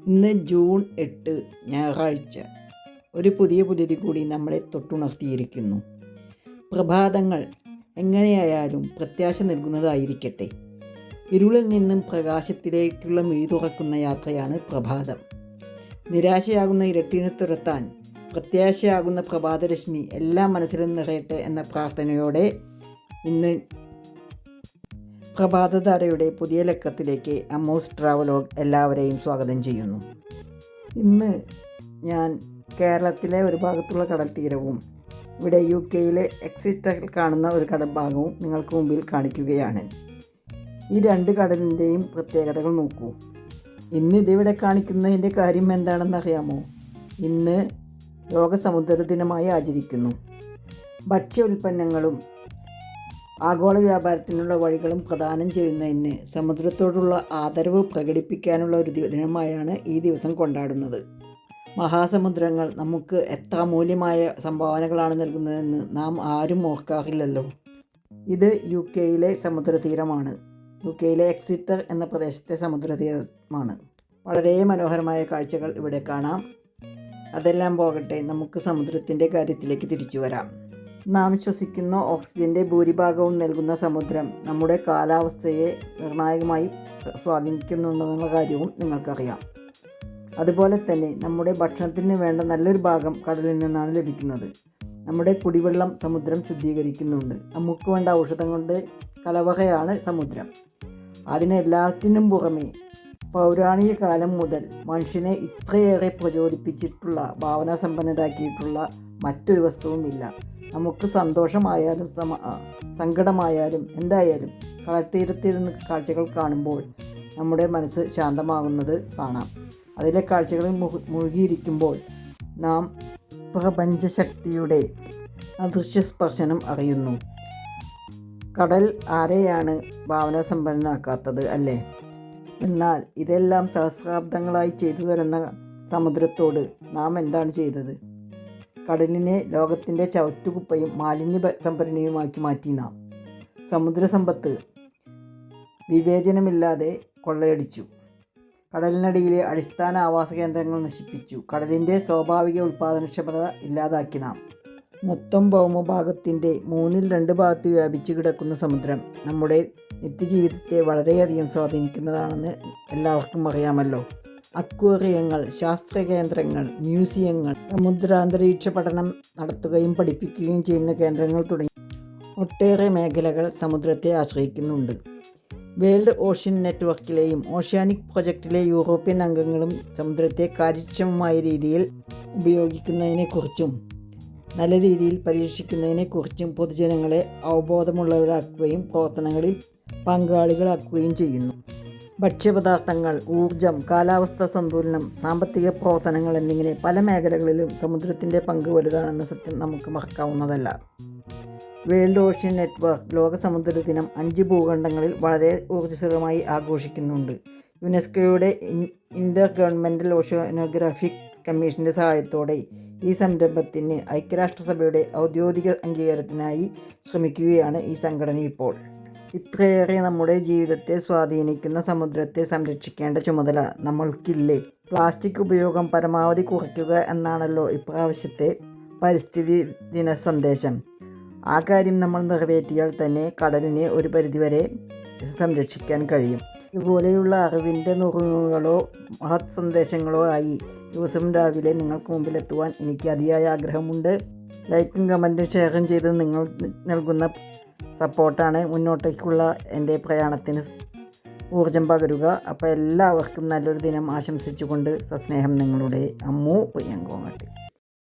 ഇന്ന് ജൂൺ 8 ഞായറാഴ്ച. ഒരു പുതിയ പുലരി കൂടി നമ്മളെ തൊട്ടുണർത്തിയിരിക്കുന്നു. പ്രഭാതങ്ങൾ എങ്ങനെയായാലും പ്രത്യാശ നൽകുന്നതായിരിക്കട്ടെ. ഇരുളിൽ നിന്നും പ്രകാശത്തിലേക്കുള്ള മിഴി തുറക്കുന്ന യാത്രയാണ് പ്രഭാതം. നിരാശയാകുന്ന ഇരട്ടിനെ തുരത്താൻ പ്രത്യാശയാകുന്ന പ്രഭാതരശ്മി എല്ലാ മനസ്സിലും നിറയട്ടെ എന്ന പ്രാർത്ഥനയോടെ ഇന്ന് പ്രഭാതധാരയുടെ പുതിയ ലക്കത്തിലേക്ക് അമ്മൂസ് ട്രാവലോഗ് എല്ലാവരെയും സ്വാഗതം ചെയ്യുന്നു. ഇന്ന് ഞാൻ കേരളത്തിലെ ഒരു ഭാഗത്തുള്ള കടൽ തീരവും ഇവിടെ UK-യിലെ എക്സിറ്ററിൽ കാണുന്ന ഒരു കടൽ ഭാഗവും നിങ്ങൾക്ക് മുമ്പിൽ കാണിക്കുകയാണ്. ഈ രണ്ട് കടലിൻ്റെയും പ്രത്യേകതകൾ നോക്കൂ. ഇന്ന് ഇതിവിടെ കാണിക്കുന്നതിൻ്റെ കാര്യം എന്താണെന്ന് അറിയാമോ? ഇന്ന് ലോക സമുദ്ര ദിനമായി ആചരിക്കുന്നു. ഭക്ഷ്യ ഉൽപ്പന്നങ്ങളും ആഗോള വ്യാപാരത്തിനുള്ള വഴികളും പ്രദാനം ചെയ്യുന്നതിന് സമുദ്രത്തോടുള്ള ആദരവ് പ്രകടിപ്പിക്കാനുള്ള ഒരു ദിനമായാണ് ഈ ദിവസം കൊണ്ടാടുന്നത്. മഹാസമുദ്രങ്ങൾ നമുക്ക് എത്ര അമൂല്യമായ സംഭാവനകളാണ് നൽകുന്നതെന്ന് നാം ആരും ഓർക്കാറില്ലല്ലോ. ഇത് UK-യിലെ സമുദ്രതീരമാണ്. UK-യിലെ എക്സിറ്റർ എന്ന പ്രദേശത്തെ സമുദ്രതീരമാണ്. വളരെ മനോഹരമായ കാഴ്ചകൾ ഇവിടെ കാണാം. അതെല്ലാം പോകട്ടെ, നമുക്ക് സമുദ്രത്തിൻ്റെ കാര്യത്തിലേക്ക് തിരിച്ചു വരാം. നാം ശ്വസിക്കുന്ന ഓക്സിജൻ്റെ ഭൂരിഭാഗവും നൽകുന്ന സമുദ്രം നമ്മുടെ കാലാവസ്ഥയെ നിർണായകമായി സ്വാധീനിക്കുന്നുണ്ടെന്നുള്ള കാര്യവും നിങ്ങൾക്കറിയാം. അതുപോലെ തന്നെ നമ്മുടെ ഭക്ഷണത്തിന് വേണ്ട നല്ലൊരു ഭാഗം കടലിൽ നിന്നാണ് ലഭിക്കുന്നത്. നമ്മുടെ കുടിവെള്ളം സമുദ്രം ശുദ്ധീകരിക്കുന്നുണ്ട്. നമുക്ക് വേണ്ട ഔഷധങ്ങളുടെ കലവറയാണ് സമുദ്രം. അതിനെല്ലാത്തിനും പുറമെ പൗരാണിക കാലം മുതൽ മനുഷ്യനെ ഇത്രയേറെ പ്രചോദിപ്പിച്ചിട്ടുള്ള ഭാവനാസമ്പന്നരാക്കിയിട്ടുള്ള മറ്റൊരു വസ്തുവുമില്ല. നമുക്ക് സന്തോഷമായാലും സങ്കടമായാലും എന്തായാലും കടൽത്തീരത്തിരുന്ന് കാഴ്ചകൾ കാണുമ്പോൾ നമ്മുടെ മനസ്സ് ശാന്തമാകുന്നത് കാണാം. അതിലെ കാഴ്ചകളിൽ മുഴുകിയിരിക്കുമ്പോൾ നാം പ്രപഞ്ചശക്തിയുടെ അദൃശ്യ സ്പർശനം അറിയുന്നു. കടൽ ആരെയാണ് ഭാവനാസമ്പന്നനാക്കാത്തത് അല്ലേ? എന്നാൽ ഇതെല്ലാം സഹസ്രാബ്ദങ്ങളായി ചെയ്തു തരുന്ന സമുദ്രത്തോട് നാം എന്താണ് ചെയ്തത്? കടലിനെ ലോകത്തിൻ്റെ ചവറ്റുകുപ്പയും മാലിന്യ സംഭരണിയുമാക്കി മാറ്റി നാം. സമുദ്രസമ്പത്ത് വിവേചനമില്ലാതെ കൊള്ളയടിച്ചു. കടലിനടിയിലെ അടിസ്ഥാന ആവാസ കേന്ദ്രങ്ങൾ നശിപ്പിച്ചു. കടലിൻ്റെ സ്വാഭാവിക ഉൽപ്പാദനക്ഷമത ഇല്ലാതാക്കി നാം. മൊത്തം ഭൗമഭാഗത്തിൻ്റെ 2/3 ഭാഗത്ത് വ്യാപിച്ചു കിടക്കുന്ന സമുദ്രം നമ്മുടെ നിത്യജീവിതത്തെ വളരെയധികം സ്വാധീനിക്കുന്നതാണെന്ന് എല്ലാവർക്കും അറിയാമല്ലോ. അക്വേറിയങ്ങൾ, ശാസ്ത്ര കേന്ദ്രങ്ങൾ, മ്യൂസിയങ്ങൾ, സമുദ്രാന്തരീക്ഷ പഠനം നടത്തുകയും പഠിപ്പിക്കുകയും ചെയ്യുന്ന കേന്ദ്രങ്ങൾ തുടങ്ങി ഒട്ടേറെ മേഖലകൾ സമുദ്രത്തെ ആശ്രയിക്കുന്നുണ്ട്. വേൾഡ് ഓഷ്യൻ നെറ്റ്വർക്കിലെയും ഓഷ്യാനിക് പ്രൊജക്റ്റിലെ യൂറോപ്യൻ അംഗങ്ങളും സമുദ്രത്തെ കാര്യക്ഷമമായ രീതിയിൽ ഉപയോഗിക്കുന്നതിനെക്കുറിച്ചും നല്ല രീതിയിൽ പരീക്ഷിക്കുന്നതിനെക്കുറിച്ചും പൊതുജനങ്ങളെ അവബോധമുള്ളവരാക്കുകയും പ്രവർത്തനങ്ങളിൽ പങ്കാളികളാക്കുകയും ചെയ്യുന്നു. ഭക്ഷ്യപദാർത്ഥങ്ങൾ, ഊർജം, കാലാവസ്ഥാ സന്തുലനം, സാമ്പത്തിക പ്രവർത്തനങ്ങൾ എന്നിങ്ങനെ പല മേഖലകളിലും സമുദ്രത്തിൻ്റെ പങ്ക് വലുതാണെന്ന സത്യം നമുക്ക് മറക്കാവുന്നതല്ല. വേൾഡ് ഓഷ്യൻ നെറ്റ്വർക്ക് ലോക സമുദ്ര ദിനം 5 ഭൂഖണ്ഡങ്ങളിൽ വളരെ ഊർജ്ജസ്വലമായി ആഘോഷിക്കുന്നുണ്ട്. യുനെസ്കോയുടെ ഇൻ്റർ ഗവൺമെൻ്റൽ ഓഷ്യാനോഗ്രാഫിക് കമ്മീഷൻ്റെ സഹായത്തോടെ ഈ സംരംഭത്തിന് ഐക്യരാഷ്ട്രസഭയുടെ ഔദ്യോഗിക അംഗീകാരത്തിനായി ശ്രമിക്കുകയാണ് ഈ സംഘടന ഇപ്പോൾ. ഇത്രയേറെ നമ്മുടെ ജീവിതത്തെ സ്വാധീനിക്കുന്ന സമുദ്രത്തെ സംരക്ഷിക്കേണ്ട ചുമതല നമ്മൾക്കില്ലേ? പ്ലാസ്റ്റിക് ഉപയോഗം പരമാവധി കുറയ്ക്കുക എന്നാണല്ലോ ഇപ്രാവശ്യത്തെ പരിസ്ഥിതി ദിന സന്ദേശം. ആ കാര്യം നമ്മൾ നിറവേറ്റിയാൽ തന്നെ കടലിനെ ഒരു പരിധിവരെ സംരക്ഷിക്കാൻ കഴിയും. ഇതുപോലെയുള്ള അറിവിൻ്റെ നുറുങ്ങുകളോ മഹത് സന്ദേശങ്ങളോ ആയി ദിവസം രാവിലെ നിങ്ങൾക്ക് മുമ്പിലെത്തുവാൻ എനിക്ക് അതിയായ ആഗ്രഹമുണ്ട്. ലൈക്കും കമൻറ്റും ഷെയറും ചെയ്ത് നിങ്ങൾ നൽകുന്ന സപ്പോർട്ടാണ് മുന്നോട്ടേക്കുള്ള എൻ്റെ പ്രയാണത്തിന് ഊർജം പകരുക. അപ്പോൾ എല്ലാവർക്കും നല്ലൊരു ദിനം ആശംസിച്ചുകൊണ്ട് സസ്നേഹം നിങ്ങളുടെ അമ്മു പ്രിയങ്കോങ്ങട്ടി.